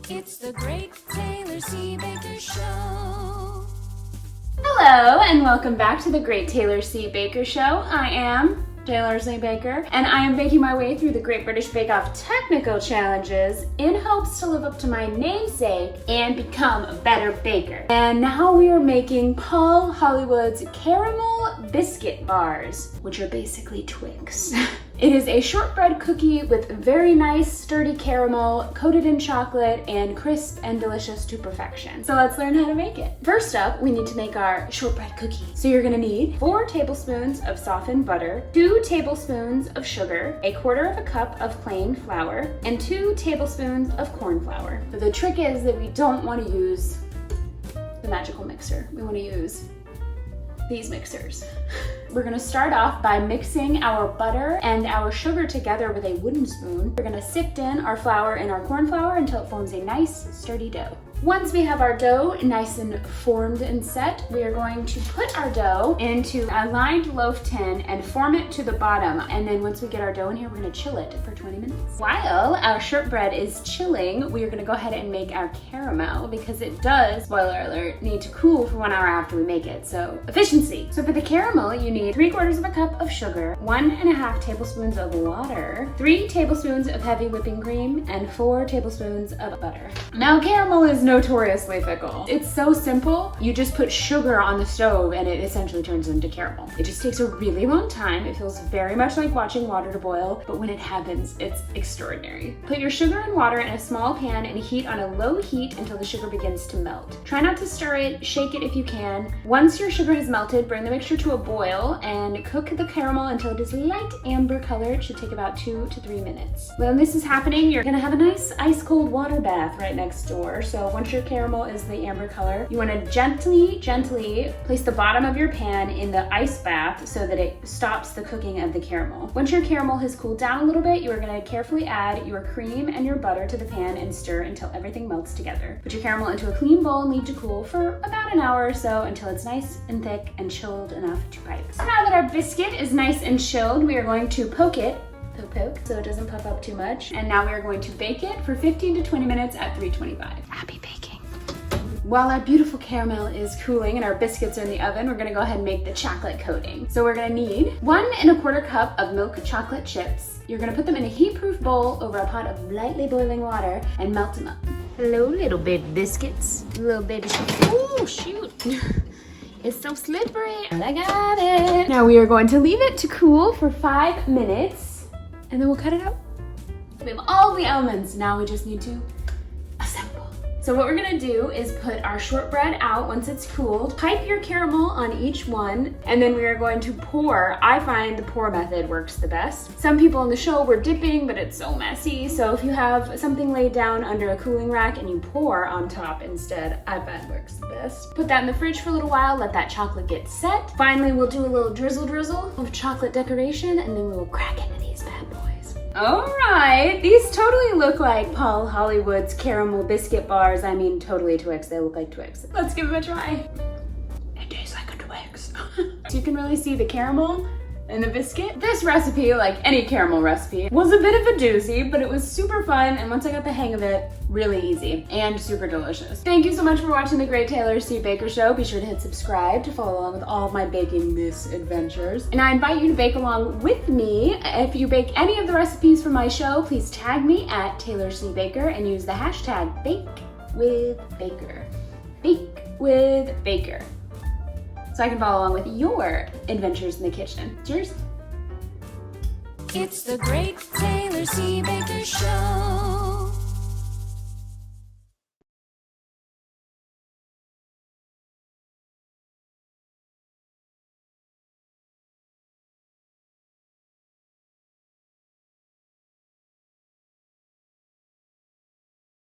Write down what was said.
It's the Great Taylor C. Baker Show. Hello, and welcome back to the Great Taylor C. Baker Show. I am Taylor C. Baker, and I am baking my way through the Great British Bake Off technical challenges in hopes to live up to my namesake and become a better baker. And now we are making Paul Hollywood's caramel biscuit bars, which are basically Twix. It is a shortbread cookie with very nice sturdy caramel, coated in chocolate, and crisp and delicious to perfection. So let's learn how to make it. First up, we need to make our shortbread cookie. So you're gonna need 4 tablespoons of softened butter, 2 tablespoons of sugar, 1/4 cup of plain flour, and 2 tablespoons of corn flour. But the trick is that we don't want to use the magical mixer. We want to use these mixers. We're gonna start off by mixing our butter and our sugar together with a wooden spoon. We're gonna sift in our flour and our corn flour until it forms a nice sturdy dough. Once we have our dough nice and formed and set, we are going to put our dough into a lined loaf tin and form it to the bottom. And then once we get our dough in here, we're gonna chill it for 20 minutes. While our shortbread is chilling, we are gonna go ahead and make our caramel because it does, spoiler alert, need to cool for 1 hour after we make it, so efficiency. So for the caramel, you need 3/4 cup of sugar, 1½ tablespoons of water, 3 tablespoons of heavy whipping cream, and 4 tablespoons of butter. Now caramel is notoriously fickle. It's so simple. You just put sugar on the stove and it essentially turns into caramel. It just takes a really long time. It feels very much like watching water to boil, but when it happens, it's extraordinary. Put your sugar and water in a small pan and heat on a low heat until the sugar begins to melt. Try not to stir it, shake it if you can. Once your sugar has melted, bring the mixture to a boil and cook the caramel until it is light amber color. It should take about 2 to 3 minutes. When this is happening, you're gonna have a nice ice cold water bath right next door. So once your caramel is the amber color, you want to gently place the bottom of your pan in the ice bath so that it stops the cooking of the caramel. Once your caramel has cooled down a little bit, you are going to carefully add your cream and your butter to the pan and stir until everything melts together. Put your caramel into a clean bowl and leave to cool for about an hour or so until it's nice and thick and chilled enough to pipe. So now that our biscuit is nice and chilled, we are going to poke so it doesn't puff up too much. And now we are going to bake it for 15 to 20 minutes at 325. Happy baking. While our beautiful caramel is cooling and our biscuits are in the oven, we're gonna go ahead and make the chocolate coating. So we're gonna need 1¼ cup of milk chocolate chips. You're gonna put them in a heat-proof bowl over a pot of lightly boiling water and melt them up. Hello, little baby biscuits. Little baby biscuits. Oh, shoot. It's so slippery. I got it. Now we are going to leave it to cool for 5 minutes. And then we'll cut it out. We have all the elements. Now we just need to assemble. So what we're gonna do is put our shortbread out once it's cooled, pipe your caramel on each one, and then we are going to pour. I find the pour method works the best. Some people on the show were dipping, but it's so messy. So if you have something laid down under a cooling rack and you pour on top instead, I find works the best. Put that in the fridge for a little while, let that chocolate get set. Finally, we'll do a little drizzle of chocolate decoration, and then we will crack into these bad boys. All right, these totally look like Paul Hollywood's caramel biscuit bars. I mean, totally Twix, they look like Twix. Let's give them a try. It tastes like a Twix. So you can really see the caramel and the biscuit. This recipe, like any caramel recipe, was a bit of a doozy, but it was super fun, and once I got the hang of it, really easy and super delicious. Thank you so much for watching the Great Taylor C. Baker Show. Be sure to hit subscribe to follow along with all of my baking misadventures. And I invite you to bake along with me. If you bake any of the recipes from my show, please tag me at Taylor C. Baker and use the hashtag BakeWithBaker. BakeWithBaker. So I can follow along with your adventures in the kitchen. Cheers. It's the Great Taylor C. Baker Show.